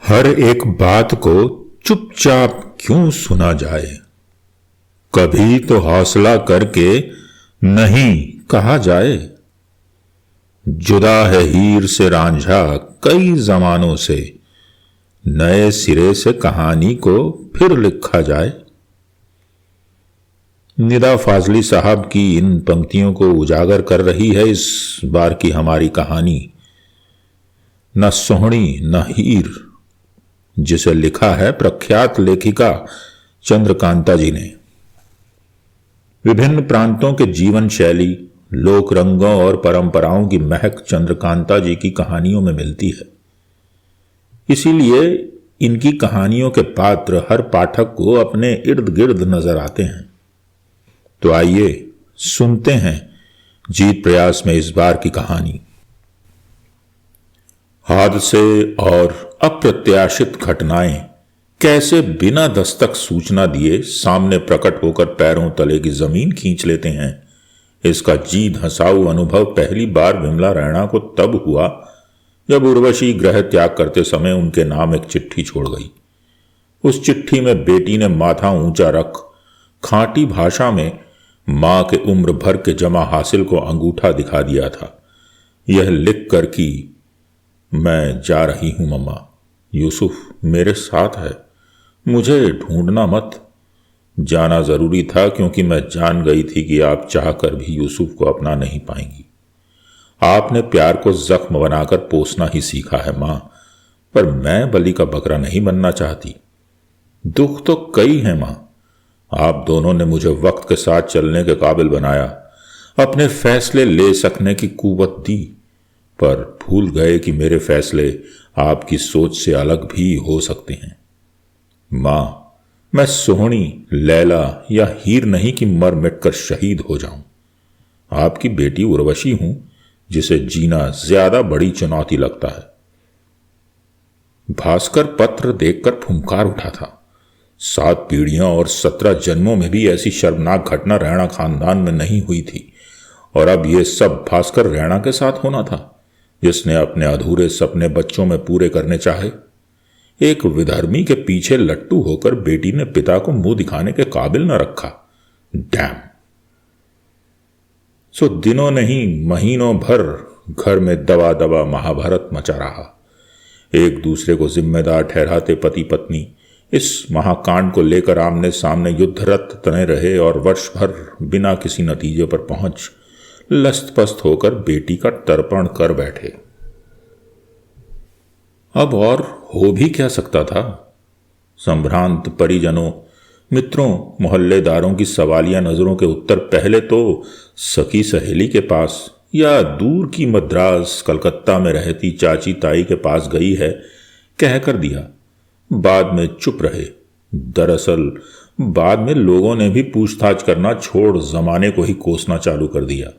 हर एक बात को चुपचाप क्यों सुना जाए। कभी तो हौसला करके नहीं कहा जाए। जुदा है हीर से रांझा कई जमानों से, नए सिरे से कहानी को फिर लिखा जाए। निदा फाजली साहब की इन पंक्तियों को उजागर कर रही है इस बार की हमारी कहानी, न सोहनी न हीर, जिसे लिखा है प्रख्यात लेखिका चंद्रकांता जी ने। विभिन्न प्रांतों के जीवन शैली, लोक रंगों और परंपराओं की महक चंद्रकांता जी की कहानियों में मिलती है। इसीलिए इनकी कहानियों के पात्र हर पाठक को अपने इर्द गिर्द नजर आते हैं। तो आइए सुनते हैं जीत प्रयास में इस बार की कहानी। हादसे और अप्रत्याशित घटनाएं कैसे बिना दस्तक सूचना दिए सामने प्रकट होकर पैरों तले की जमीन खींच लेते हैं, इसका जी धंसाऊ अनुभव पहली बार विमला रैणा को तब हुआ जब उर्वशी गृह त्याग करते समय उनके नाम एक चिट्ठी छोड़ गई। उस चिट्ठी में बेटी ने माथा ऊंचा रख खांटी भाषा में मां के उम्र भर के जमा हासिल को अंगूठा दिखा दिया था, यह लिख कर कि मैं जा रही हूं मम्मा, यूसुफ मेरे साथ है, मुझे ढूंढना मत। जाना जरूरी था क्योंकि मैं जान गई थी कि आप चाहकर भी यूसुफ को अपना नहीं पाएंगी। आपने प्यार को जख्म बनाकर पोसना ही सीखा है मां, पर मैं बलि का बकरा नहीं बनना चाहती। दुख तो कई है मां, आप दोनों ने मुझे वक्त के साथ चलने के काबिल बनाया, अपने फैसले ले सकने की कुव्वत दी, पर भूल गए कि मेरे फैसले आपकी सोच से अलग भी हो सकते हैं। मां, मैं सोहनी, लैला या हीर नहीं कि मर मिटकर शहीद हो जाऊं। आपकी बेटी उर्वशी हूं, जिसे जीना ज्यादा बड़ी चुनौती लगता है। भास्कर पत्र देखकर फुंकार उठा था। 7 पीढ़ियों और 17 जन्मों में भी ऐसी शर्मनाक घटना रैणा खानदान में नहीं हुई थी, और अब यह सब भास्कर रैणा के साथ होना था, जिसने अपने अधूरे सपने बच्चों में पूरे करने चाहे। एक विधर्मी के पीछे लट्टू होकर बेटी ने पिता को मुंह दिखाने के काबिल न रखा। डैम। सो दिनों नहीं महीनों भर घर में दबा दबा महाभारत मचा रहा। एक दूसरे को जिम्मेदार ठहराते पति पत्नी इस महाकांड को लेकर आमने सामने युद्धरत तने रहे और वर्ष भर बिना किसी नतीजे पर पहुंच लस्त पस्त होकर बेटी का तर्पण कर बैठे। अब और हो भी क्या सकता था। संभ्रांत परिजनों, मित्रों, मोहल्लेदारों की सवालिया नजरों के उत्तर पहले तो सखी सहेली के पास या दूर की मद्रास कलकत्ता में रहती चाची ताई के पास गई है कहकर दिया, बाद में चुप रहे। दरअसल बाद में लोगों ने भी पूछताछ करना छोड़ जमाने को ही कोसना चालू कर दिया।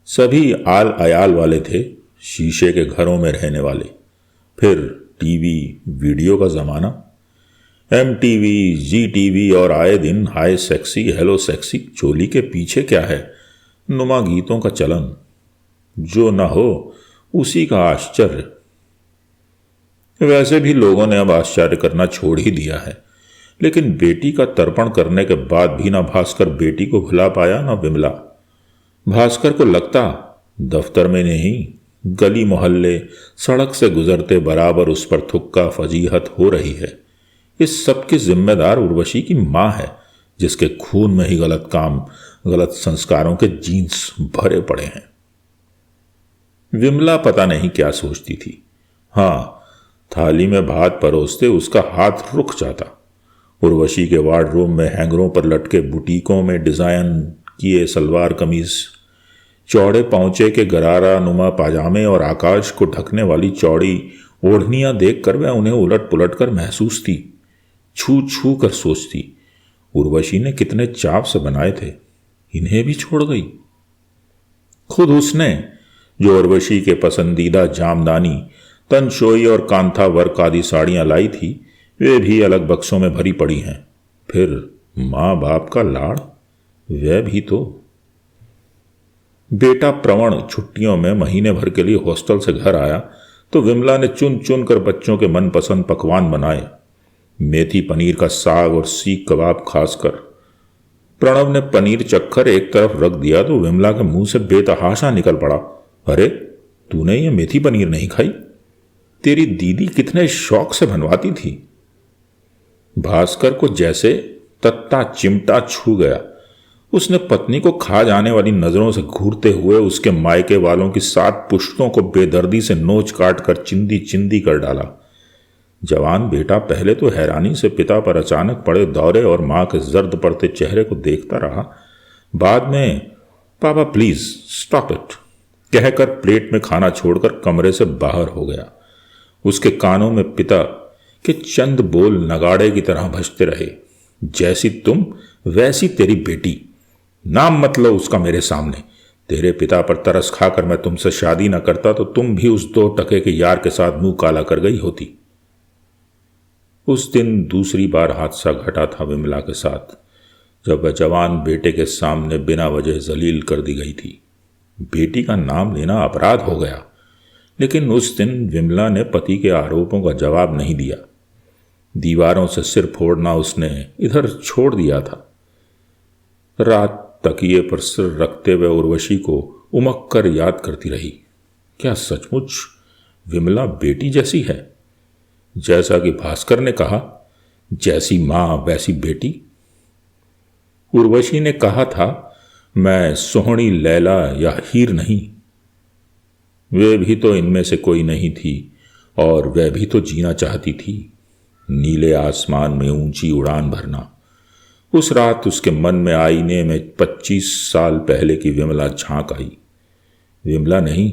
सभी आल अयाल वाले थे, शीशे के घरों में रहने वाले। फिर टीवी वीडियो का जमाना, MTV, GTV और आए दिन हाय सेक्सी, हेलो सेक्सी, चोली के पीछे क्या है नुमा गीतों का चलन। जो न हो उसी का आश्चर्य। वैसे भी लोगों ने अब आश्चर्य करना छोड़ ही दिया है, लेकिन बेटी का तर्पण करने के बाद भी ना भास्कर बेटी को भुला पाया ना विमला। भास्कर को लगता दफ्तर में नहीं, गली मोहल्ले सड़क से गुजरते बराबर उस पर थुक्का फजीहत हो रही है। इस सब की जिम्मेदार उर्वशी की मां है, जिसके खून में ही गलत काम, गलत संस्कारों के जीन्स भरे पड़े हैं। विमला पता नहीं क्या सोचती थी। हां, थाली में भात परोसते उसका हाथ रुक जाता। उर्वशी के वार्डरूम में हैंगरों पर लटके बुटीकों में डिजाइन किए सलवार कमीज, चौड़े पौंचे के गरारा नुमा पाजामे और आकाश को ढकने वाली चौड़ी ओढ़नियां देखकर वह उन्हें उलट पुलट कर महसूस थी, छू छू कर सोचती, उर्वशी ने कितने चाव से बनाए थे, इन्हें भी छोड़ गई। खुद उसने जो उर्वशी के पसंदीदा जामदानी, तनशोई और कांथा वर्क आदि साड़ियां लाई थी, वे भी अलग बक्सों में भरी पड़ी हैं। फिर मां बाप का लाड़, वह भी तो। बेटा प्रवण छुट्टियों में महीने भर के लिए हॉस्टल से घर आया तो विमला ने चुन चुन कर बच्चों के मनपसंद पकवान बनाए, मेथी पनीर का साग और सीख कबाब खासकर। प्रणव ने पनीर चक्कर एक तरफ रख दिया तो विमला के मुंह से बेतहाशा निकल पड़ा, अरे तूने ये मेथी पनीर नहीं खाई? तेरी दीदी कितने शौक से बनवाती थी। भास्कर को जैसे तत्ता चिमटा छू गया। उसने पत्नी को खा जाने वाली नजरों से घूरते हुए उसके मायके वालों की 7 पुश्तों को बेदर्दी से नोच काट कर चिंदी चिंदी कर डाला। जवान बेटा पहले तो हैरानी से पिता पर अचानक पड़े दौरे और मां के जर्द पड़ते चेहरे को देखता रहा। बाद में पापा प्लीज स्टॉप इट कहकर प्लेट में खाना छोड़कर कमरे से बाहर हो गया। उसके कानों में पिता के चंद बोल नगाड़े की तरह बजते रहे, जैसी तुम वैसी तेरी बेटी, नाम मत लो उसका मेरे सामने। तेरे पिता पर तरस खाकर मैं तुमसे शादी न करता तो तुम भी उस 2 टके के यार के साथ मुंह काला कर गई होती। उस दिन दूसरी बार हादसा घटा था विमला के साथ, जब वह जवान बेटे के सामने बिना वजह जलील कर दी गई थी। बेटी का नाम लेना अपराध हो गया, लेकिन उस दिन विमला ने पति के आरोपों का जवाब नहीं दिया। दीवारों से सिर फोड़ना उसने इधर छोड़ दिया था। रात तकिए पर सिर रखते हुए उर्वशी को उमक कर याद करती रही, क्या सचमुच विमला बेटी जैसी है? जैसा कि भास्कर ने कहा, जैसी मां वैसी बेटी। उर्वशी ने कहा था, मैं सोहनी लैला या हीर नहीं। वे भी तो इनमें से कोई नहीं थी और वह भी तो जीना चाहती थी, नीले आसमान में ऊंची उड़ान भरना। उस रात उसके मन में आईने में 25 साल पहले की विमला झांक आई। विमला नहीं,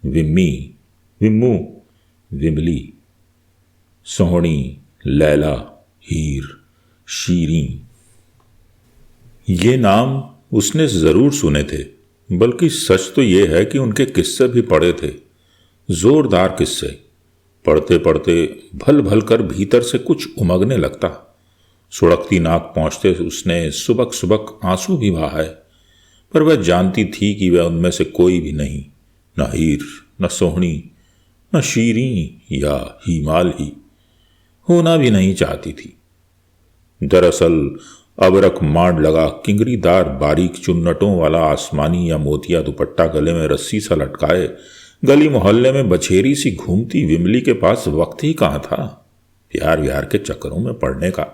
विम्मी, विम्मू, विमली, सोहनी, लैला, हीर, शीरी। ये नाम उसने जरूर सुने थे, बल्कि सच तो यह है कि उनके किस्से भी पढ़े थे, जोरदार किस्से। पढ़ते पढ़ते भल भल कर भीतर से कुछ उमगने लगता। सुड़कती नाक पहुंचते उसने सुबक सुबक आंसू भी बहाए, पर वह जानती थी कि वह उनमें से कोई भी नहीं, न हीर, न सोहनी, न शीरी या हीमाल ही होना भी नहीं चाहती थी। दरअसल अबरक मांड लगा किंगरीदार बारीक चुन्नटों वाला आसमानी या मोतिया दुपट्टा गले में रस्सी सा लटकाए गली मोहल्ले में बछेरी सी घूमती विमली के पास वक्त ही कहां था प्यार व्यार के चक्करों में पड़ने का।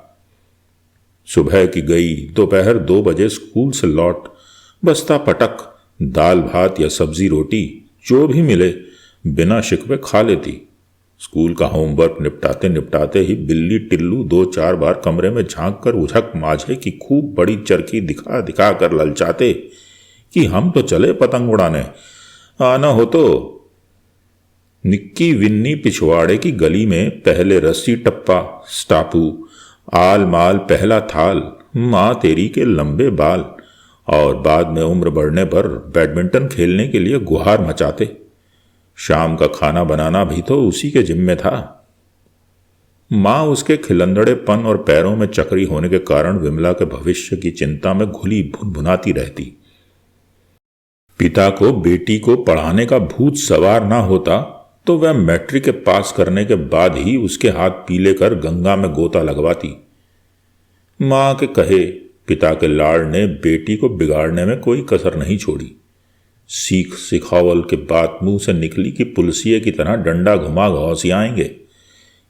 सुबह की गई, दोपहर 2 बजे स्कूल से लौट बस्ता पटक, दाल भात या सब्जी रोटी जो भी मिले बिना शिकवे खा लेती। स्कूल का होमवर्क निपटाते निपटाते ही बिल्ली टिल्लू 2-4 बार कमरे में झांक कर उझक माझे की खूब बड़ी चरखी दिखा दिखा कर ललचाते कि हम तो चले पतंग उड़ाने, आना हो तो। निक्की विन्नी पिछवाड़े की गली में पहले रस्सी टप्पा, स्टापू, आल माल पहला थाल, माँ तेरी के लंबे बाल, और बाद में उम्र बढ़ने पर बैडमिंटन खेलने के लिए गुहार मचाते। शाम का खाना बनाना भी तो उसी के जिम्मे था। माँ उसके खिलंदड़ेपन और पैरों में चक्री होने के कारण विमला के भविष्य की चिंता में घुली भुनभुनाती रहती। पिता को बेटी को पढ़ाने का भूत सवार ना होता तो वह मैट्रिक के पास करने के बाद ही उसके हाथ पीले कर गंगा में गोता लगवाती। मां के कहे पिता के लाड़ ने बेटी को बिगाड़ने में कोई कसर नहीं छोड़ी। सीख सिखावल के बात मुंह से निकली कि पुलसिए की तरह डंडा घुमा घौसियाएंगे।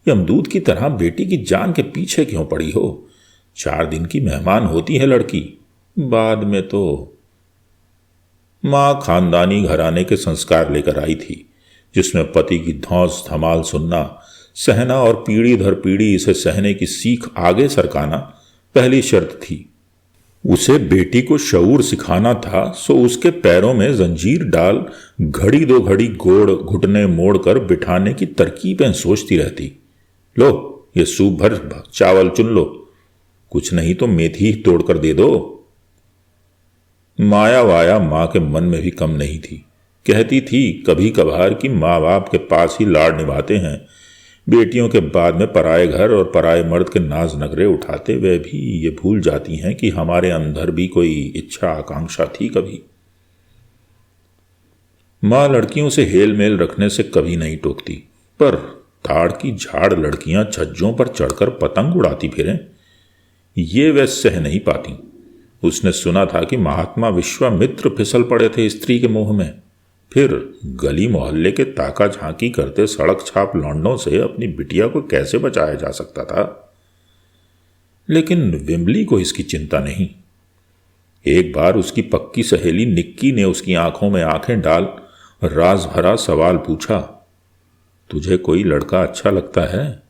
यमदूत की तरह बेटी की जान के पीछे क्यों पड़ी हो? 4 दिन की मेहमान होती है लड़की, बाद में तो। मां खानदानी घराने के संस्कार लेकर आई थी, जिसमें पति की धौंस धमाल सुनना, सहना और पीढ़ी दर पीढ़ी इसे सहने की सीख आगे सरकाना पहली शर्त थी। उसे बेटी को शऊर सिखाना था, सो उसके पैरों में जंजीर डाल घड़ी 2 घड़ी गोड़ घुटने मोड़कर बिठाने की तरकीबें सोचती रहती। लो ये सूप भर चावल चुन लो, कुछ नहीं तो मेथी ही तोड़कर दे दो। माया वाया मां के मन में भी कम नहीं थी। कहती थी कभी कभार कि माँ बाप के पास ही लाड़ निभाते हैं, बेटियों के बाद में पराए घर और पराए मर्द के नाज नगरे उठाते वे भी ये भूल जाती हैं कि हमारे अंदर भी कोई इच्छा आकांक्षा थी कभी। मां लड़कियों से हेल मेल रखने से कभी नहीं टोकती, पर ताड़ की झाड़ लड़कियां छज्जों पर चढ़कर पतंग उड़ाती फिरें, ये वह सह नहीं पाती। उसने सुना था कि महात्मा विश्वामित्र फिसल पड़े थे स्त्री के मोह में। फिर गली मोहल्ले के ताका झांकी करते सड़क छाप लौंडों से अपनी बिटिया को कैसे बचाया जा सकता था। लेकिन विमली को इसकी चिंता नहीं। एक बार उसकी पक्की सहेली निक्की ने उसकी आंखों में आंखें डाल राज भरा सवाल पूछा, तुझे कोई लड़का अच्छा लगता है?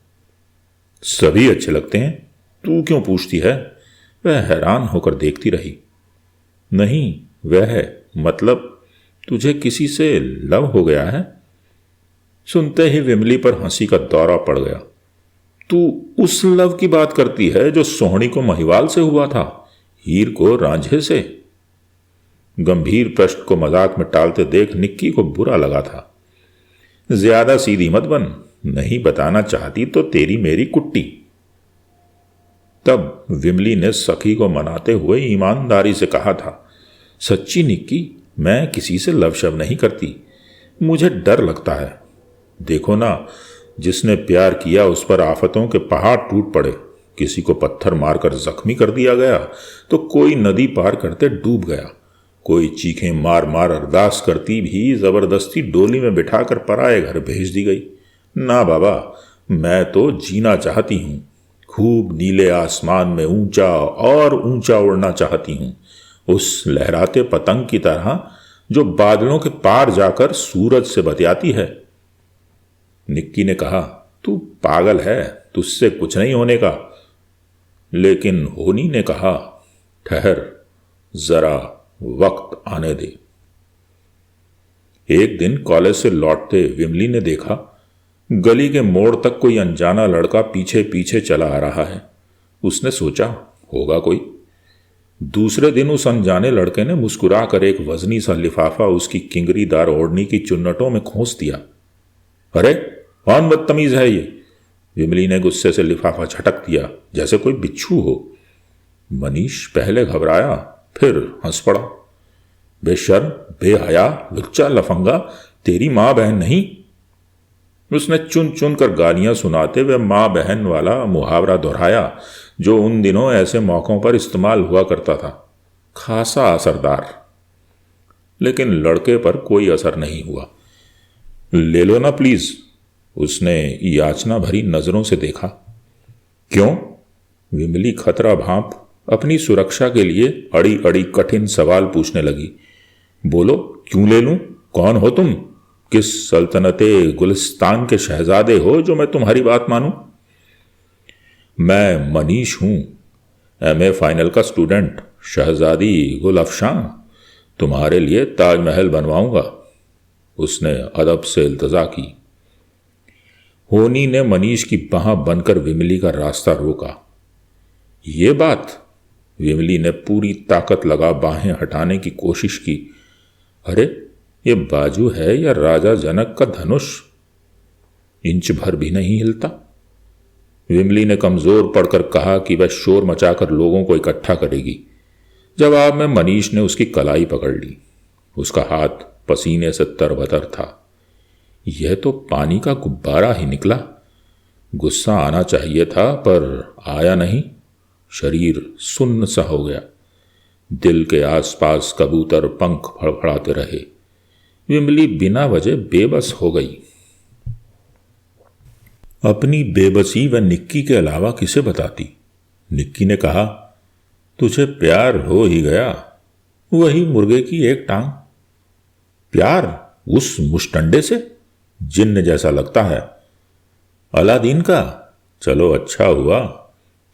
सभी अच्छे लगते हैं, तू क्यों पूछती है? वह हैरान होकर देखती रही। नहीं, वह है, मतलब तुझे किसी से लव हो गया है? सुनते ही विमली पर हंसी का दौरा पड़ गया। तू उस लव की बात करती है जो सोहनी को महिवाल से हुआ था, हीर को रांझे से? गंभीर प्रश्न को मजाक में टालते देख निक्की को बुरा लगा था। ज्यादा सीधी मत बन, नहीं बताना चाहती तो तेरी मेरी कुट्टी। तब विमली ने सखी को मनाते हुए ईमानदारी से कहा था, सच्ची निक्की, मैं किसी से लव शव नहीं करती, मुझे डर लगता है। देखो ना, जिसने प्यार किया उस पर आफतों के पहाड़ टूट पड़े। किसी को पत्थर मारकर जख्मी कर दिया गया तो कोई नदी पार करते डूब गया, कोई चीखें मार मार अरदास करती भी जबरदस्ती डोली में बिठाकर पराए घर भेज दी गई। ना बाबा, मैं तो जीना चाहती हूं, खूब नीले आसमान में ऊंचा और ऊंचा उड़ना चाहती हूं, उस लहराते पतंग की तरह जो बादलों के पार जाकर सूरज से बतियाती है। निक्की ने कहा, तू पागल है, तुझसे कुछ नहीं होने का। लेकिन होनी ने कहा, ठहर, जरा वक्त आने दे। एक दिन कॉलेज से लौटते विमली ने देखा गली के मोड़ तक कोई अनजाना लड़का पीछे पीछे चला आ रहा है। उसने सोचा, होगा कोई। दूसरे दिन उस अनजाने लड़के ने मुस्कुरा कर एक वजनी सा लिफाफा उसकी किंगरीदार ओढ़नी की चुन्नटों में खोस दिया। अरे कौन बदतमीज है ये? विमली ने गुस्से से लिफाफा झटक दिया जैसे कोई बिच्छू हो। मनीष पहले घबराया, फिर हंस पड़ा। बेशर्म, बेहया, लुच्चा, लफंगा, तेरी मां बहन नहीं? उसने चुन चुन कर गालियां सुनाते हुए मां बहन वाला मुहावरा दोहराया जो उन दिनों ऐसे मौकों पर इस्तेमाल हुआ करता था। खासा असरदार। लेकिन लड़के पर कोई असर नहीं हुआ। ले लो ना प्लीज, उसने याचना भरी नजरों से देखा। क्यों? विमली खतरा भांप अपनी सुरक्षा के लिए अड़ी अड़ी कठिन सवाल पूछने लगी। बोलो, क्यों ले लूं? कौन हो तुम? किस सल्तनते गुलिस्तान के शहजादे हो जो मैं तुम्हारी बात मानूं? मैं मनीष हूं, एमए फाइनल का स्टूडेंट, शहजादी गुल अफशां। तुम्हारे लिए ताजमहल बनवाऊंगा। उसने अदब से इल्तजा की। होनी ने मनीष की बाह बनकर विमली का रास्ता रोका। ये बात? विमली ने पूरी ताकत लगा बाहें हटाने की कोशिश की। अरे, ये बाजू है या राजा जनक का धनुष? इंच भर भी नहीं हिलता। विमली ने कमजोर पड़कर कहा कि वह शोर मचाकर लोगों को इकट्ठा करेगी। जवाब में मनीष ने उसकी कलाई पकड़ ली। उसका हाथ पसीने से तरबतर था। यह तो पानी का गुब्बारा ही निकला। गुस्सा आना चाहिए था पर आया नहीं। शरीर सुन्न सा हो गया। दिल के आसपास कबूतर पंख फड़फड़ाते रहे। विमली बिना वजह बेबस हो गई। अपनी बेबसी वह निक्की के अलावा किसे बताती? निक्की ने कहा, तुझे प्यार हो ही गया, वही मुर्गे की एक टांग। प्यार उस मुष्टंडे से? जिन्न जैसा लगता है। अलादीन का? चलो अच्छा हुआ,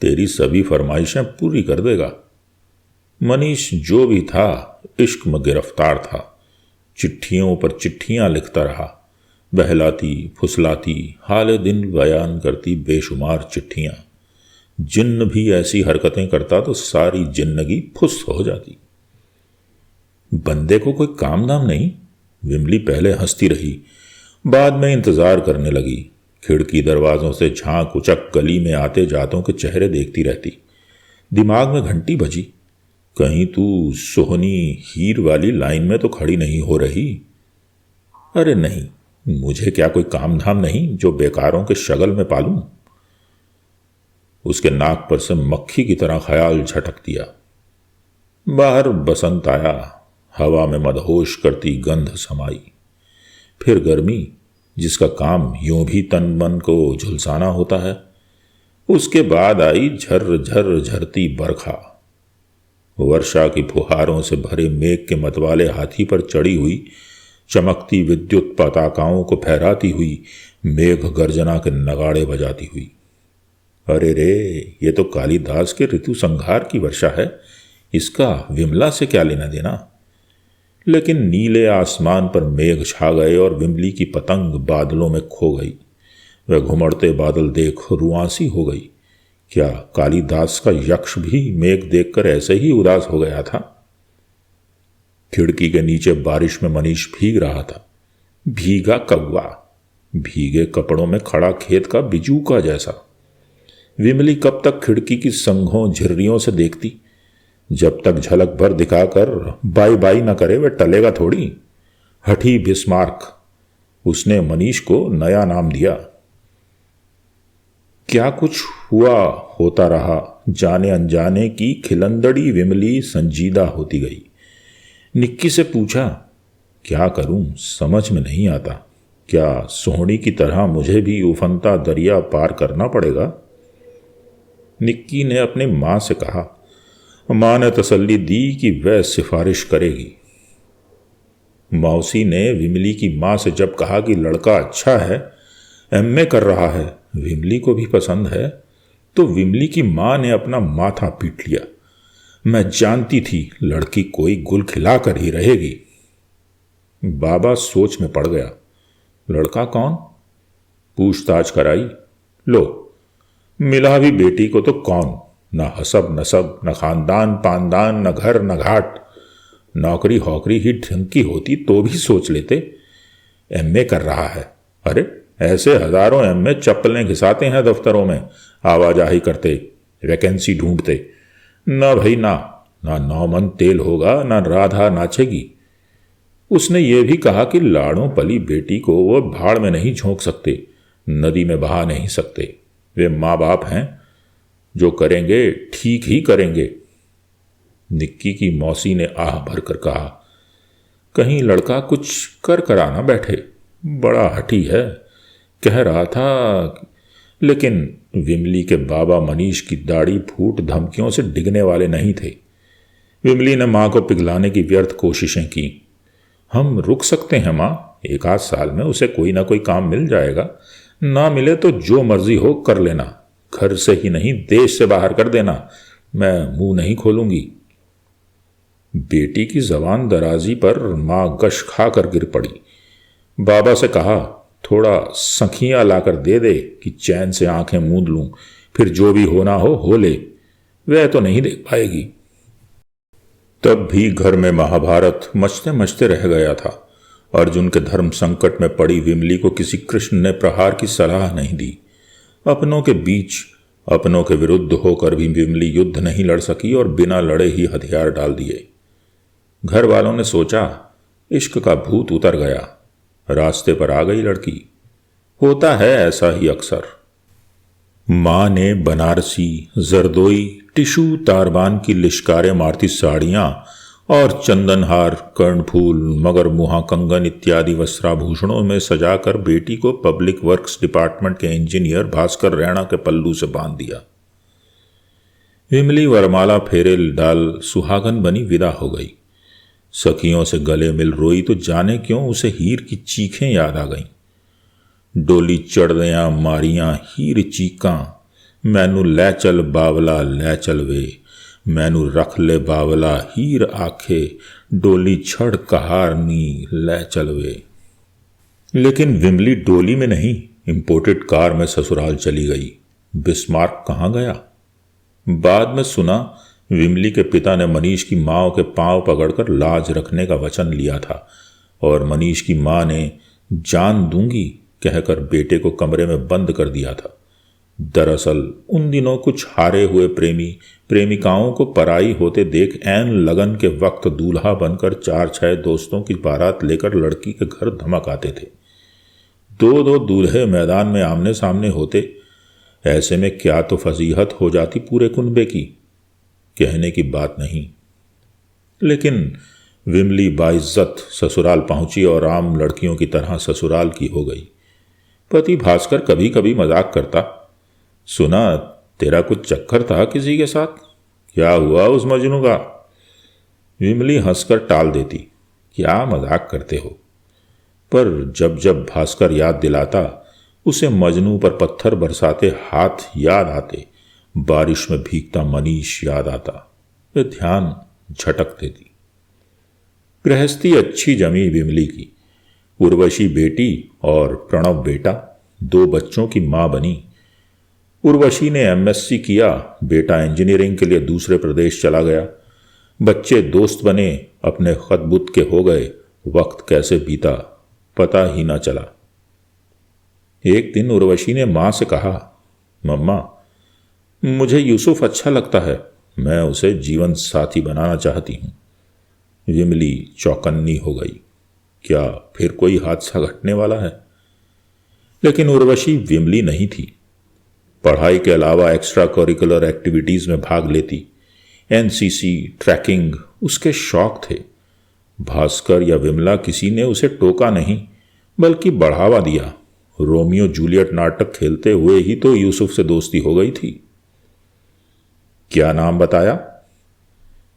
तेरी सभी फरमाइशें पूरी कर देगा। मनीष जो भी था इश्क में गिरफ्तार था। चिट्ठियों पर चिट्ठियां लिखता रहा। बहलाती फुसलाती हाले दिन बयान करती बेशुमार चिट्ठियां। जिन्न भी ऐसी हरकतें करता तो सारी जिंदगी फुस हो जाती। बंदे को कोई काम धाम नहीं? विमली पहले हंसती रही, बाद में इंतजार करने लगी। खिड़की दरवाजों से झांक उचक गली में आते जातों के चेहरे देखती रहती। दिमाग में घंटी बजी, कहीं तू सोहनी हीर वाली लाइन में तो खड़ी नहीं हो रही? अरे नहीं, मुझे क्या कोई काम धाम नहीं जो बेकारों के शगल में पालूं? उसके नाक पर से मक्खी की तरह ख्याल झटक दिया। बाहर बसंत आया, हवा में मदहोश करती गंध समाई। फिर गर्मी, जिसका काम यूं भी तन मन को झुलसाना होता है। उसके बाद आई झर झर झरती बरखा। वर्षा की फुहारों से भरे मेघ के मतवाले हाथी पर चढ़ी हुई, चमकती विद्युत पताकाओं को फहराती हुई, मेघ गर्जना के नगाड़े बजाती हुई। अरे रे, ये तो कालिदास के ऋतु संहार की वर्षा है, इसका विमला से क्या लेना देना। लेकिन नीले आसमान पर मेघ छा गए और विमली की पतंग बादलों में खो गई। वह घुमड़ते बादल देख रुआंसी हो गई। क्या कालिदास का यक्ष भी मेघ देखकर ऐसे ही उदास हो गया था? खिड़की के नीचे बारिश में मनीष भीग रहा था। भीगा कौवा, भीगे कपड़ों में खड़ा खेत का बिजू का जैसा। विमली कब तक खिड़की की संघों झिर्रियों से देखती? जब तक झलक भर दिखाकर बाई बाई न करे वह टलेगा थोड़ी। हठी बिस्मार्क, उसने मनीष को नया नाम दिया। क्या कुछ हुआ होता रहा, जाने अनजाने की खिलंदड़ी विमली संजीदा होती गई। निक्की से पूछा, क्या करूं, समझ में नहीं आता। क्या सोहनी की तरह मुझे भी उफनता दरिया पार करना पड़ेगा? निक्की ने अपने मां से कहा। मां ने तसल्ली दी कि वह सिफारिश करेगी। मौसी ने विमली की मां से जब कहा कि लड़का अच्छा है, एमए कर रहा है, विमली को भी पसंद है, तो विमली की मां ने अपना माथा पीट लिया। मैं जानती थी लड़की कोई गुल खिलाकर ही रहेगी। बाबा सोच में पड़ गया। लड़का कौन? पूछताछ कराई। लो, मिला भी बेटी को तो कौन, न हसब नसब, न खानदान पानदान, न घर न घाट। नौकरी हौकरी ही ढंग की होती तो भी सोच लेते। एमए कर रहा है। अरे ऐसे हजारों एमए चप्पलें घिसाते हैं दफ्तरों में, आवाजाही करते, वैकेंसी ढूंढते। न भाई ना नौ मन तेल होगा, न राधा नाचेगी। उसने ये भी कहा कि लाड़ों पली बेटी को वो भाड़ में नहीं झोंक सकते, नदी में बहा नहीं सकते। वे माँ बाप हैं, जो करेंगे ठीक ही करेंगे। निक्की की मौसी ने आह भरकर कहा, कहीं लड़का कुछ कर कराना बैठे, बड़ा हठी है, कह रहा था। लेकिन विमली के बाबा मनीष की दाढ़ी फूट धमकियों से डिगने वाले नहीं थे। विमली ने मां को पिघलाने की व्यर्थ कोशिशें की। हम रुक सकते हैं मां, 1 आध साल में उसे कोई ना कोई काम मिल जाएगा, ना मिले तो जो मर्जी हो कर लेना, घर से ही नहीं देश से बाहर कर देना, मैं मुंह नहीं खोलूंगी। बेटी की जबान दराजी पर मां गश खाकर गिर पड़ी। बाबा से कहा, थोड़ा सखियां लाकर दे दे कि चैन से आंखें मूंद लूं, फिर जो भी होना हो ले। वह तो नहीं देख पाएगी। तब भी घर में महाभारत मचते मचते रह गया था। अर्जुन के धर्म संकट में पड़ी विमली को किसी कृष्ण ने प्रहार की सलाह नहीं दी। अपनों के बीच अपनों के विरुद्ध होकर भी विमली युद्ध नहीं लड़ सकी और बिना लड़े ही हथियार डाल दिए। घर वालों ने सोचा इश्क का भूत उतर गया, रास्ते पर आ गई लड़की। होता है ऐसा ही अक्सर। मां ने बनारसी, जरदोई, टिशू तारबान की लिशकारे मारती साड़ियां और चंदनहार, कर्णफूल, मगरमुहा कंगन इत्यादि वस्त्राभूषणों में सजाकर बेटी को पब्लिक वर्क्स डिपार्टमेंट के इंजीनियर भास्कर रैणा के पल्लू से बांध दिया। विमली वरमाला फेरे डाल सुहागन बनी विदा हो गई। सखियों से गले मिल रोई तो जाने क्यों उसे हीर की चीखें याद आ गईं। डोली चढ़दियां मारियां हीर चीकां, मैनू लै चल बावला लै चल वे, मैनू रख ले बावला हीर आखे, डोली छड़ कहारनी लै चल वे। लेकिन विमली डोली में नहीं, इंपोर्टेड कार में ससुराल चली गई। बिस्मार्क कहाँ गया? बाद में सुना विमली के पिता ने मनीष की मां के पांव पकड़कर लाज रखने का वचन लिया था और मनीष की मां ने जान दूंगी कहकर बेटे को कमरे में बंद कर दिया था। दरअसल उन दिनों कुछ हारे हुए प्रेमी प्रेमिकाओं को पराई होते देख ऐन लगन के वक्त दूल्हा बनकर 4-6 दोस्तों की बारात लेकर लड़की के घर धमक आते थे। दो दो दूल्हे मैदान में आमने सामने होते, ऐसे में क्या तो फजीहत हो जाती पूरे कुनबे की, कहने की बात नहीं। लेकिन विमली बाइज्जत ससुराल पहुंची और आम लड़कियों की तरह ससुराल की हो गई। पति भास्कर कभी कभी मजाक करता, सुना तेरा कुछ चक्कर था किसी के साथ, क्या हुआ उस मजनू का? विमली हंसकर टाल देती, क्या मजाक करते हो। पर जब जब भास्कर याद दिलाता, उसे मजनू पर पत्थर बरसाते हाथ याद आते, बारिश में भीगता मनीष याद आता, वे ध्यान झटक देती। गृहस्थी अच्छी जमी विमली की। उर्वशी बेटी और प्रणव बेटा, 2 बच्चों की मां बनी। उर्वशी ने एमएससी किया, बेटा इंजीनियरिंग के लिए दूसरे प्रदेश चला गया। बच्चे दोस्त बने, अपने खतबुत के हो गए। वक्त कैसे बीता पता ही ना चला। एक दिन उर्वशी ने मां से कहा, मम्मा मुझे यूसुफ अच्छा लगता है, मैं उसे जीवन साथी बनाना चाहती हूं। विमली चौकन्नी हो गई, क्या फिर कोई हादसा घटने वाला है? लेकिन उर्वशी विमली नहीं थी। पढ़ाई के अलावा एक्स्ट्रा करिकुलर एक्टिविटीज में भाग लेती। एनसीसी, ट्रैकिंग उसके शौक थे। भास्कर या विमला किसी ने उसे टोका नहीं, बल्कि बढ़ावा दिया। रोमियो जूलियट नाटक खेलते हुए ही तो यूसुफ से दोस्ती हो गई थी। क्या नाम बताया?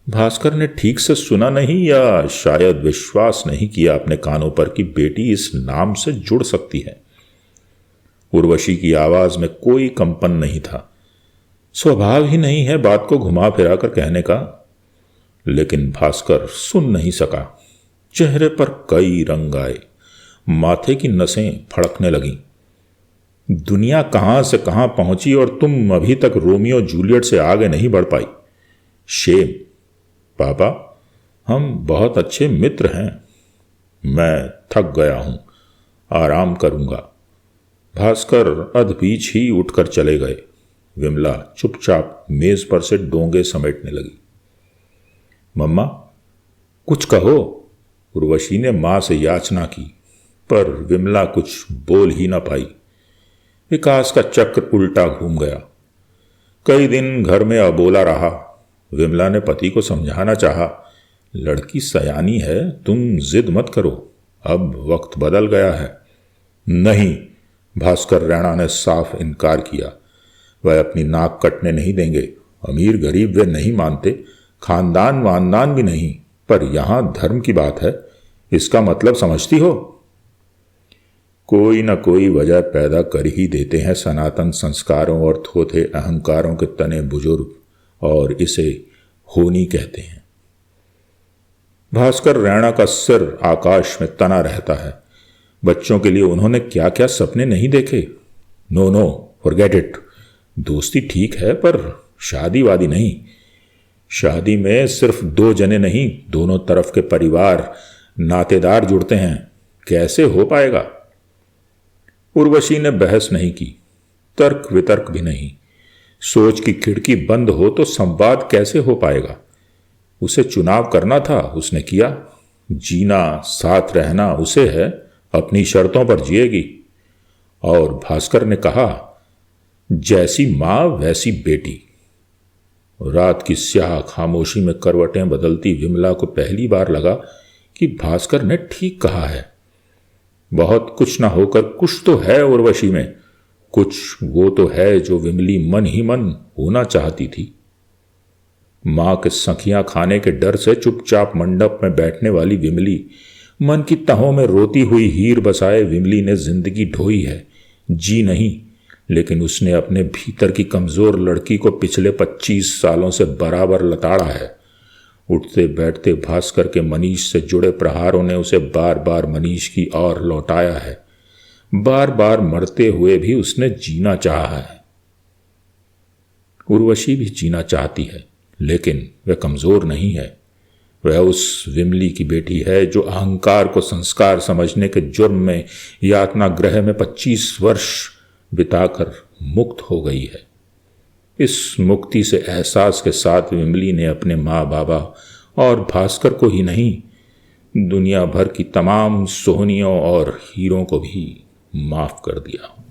भास्कर ने ठीक से सुना नहीं या शायद विश्वास नहीं किया अपने कानों पर कि बेटी इस नाम से जुड़ सकती है। उर्वशी की आवाज में कोई कंपन नहीं था। स्वभाव ही नहीं है बात को घुमा फिरा कर कहने का। लेकिन भास्कर सुन नहीं सका। चेहरे पर कई रंग आए, माथे की नसें फड़कने लगीं। दुनिया कहां से कहां पहुंची और तुम अभी तक रोमियो जूलियट से आगे नहीं बढ़ पाई। शेम। पापा हम बहुत अच्छे मित्र हैं, मैं थक गया हूं, आराम करूंगा। भास्कर अधबीच ही उठकर चले गए। विमला चुपचाप मेज पर से डोंगे समेटने लगी। मम्मा कुछ कहो, उर्वशी ने मां से याचना की, पर विमला कुछ बोल ही ना पाई। विकास का चक्र उल्टा घूम गया। कई दिन घर में अबोला रहा। विमला ने पति को समझाना चाहा, लड़की सयानी है, तुम जिद मत करो, अब वक्त बदल गया है। नहीं, भास्कर रैणा ने साफ इनकार किया। वह अपनी नाक कटने नहीं देंगे। अमीर गरीब वे नहीं मानते, खानदान वानदान भी नहीं, पर यहां धर्म की बात है, इसका मतलब समझती हो? कोई न कोई वजह पैदा कर ही देते हैं सनातन संस्कारों और थोथे अहंकारों के तने बुजुर्ग, और इसे होनी कहते हैं। भास्कर रैणा का सिर आकाश में तना रहता है। बच्चों के लिए उन्होंने क्या क्या सपने नहीं देखे। No no, forget it. दोस्ती ठीक है, पर शादी वादी नहीं। शादी में सिर्फ 2 जने नहीं, दोनों तरफ के परिवार नातेदार जुड़ते हैं, कैसे हो पाएगा? उर्वशी ने बहस नहीं की, तर्क वितर्क भी नहीं। सोच की खिड़की बंद हो तो संवाद कैसे हो पाएगा? उसे चुनाव करना था, उसने किया। जीना साथ रहना उसे है, अपनी शर्तों पर जिएगी। और भास्कर ने कहा, जैसी मां वैसी बेटी। रात की स्याह खामोशी में करवटें बदलती विमला को पहली बार लगा कि भास्कर ने ठीक कहा है। बहुत कुछ ना होकर कुछ तो है उर्वशी में, कुछ वो तो है जो विमली मन ही मन होना चाहती थी। मां के सखियां खाने के डर से चुपचाप मंडप में बैठने वाली विमली, मन की तहों में रोती हुई हीर बसाए विमली ने जिंदगी ढोई है, जी नहीं, लेकिन उसने अपने भीतर की कमजोर लड़की को पिछले 25 सालों से बराबर लताड़ा है। उठते बैठते भास्कर के मनीष से जुड़े प्रहारों ने उसे बार बार मनीष की ओर लौटाया है। बार बार मरते हुए भी उसने जीना चाहा है। उर्वशी भी जीना चाहती है, लेकिन वह कमजोर नहीं है। वह उस विमली की बेटी है जो अहंकार को संस्कार समझने के जुर्म में यातना गृह में 25 वर्ष बिताकर मुक्त हो गई है। इस मुक्ति से एहसास के साथ विमली ने अपने माँ बाबा और भास्कर को ही नहीं, दुनिया भर की तमाम सोहनियों और हीरों को भी माफ कर दिया।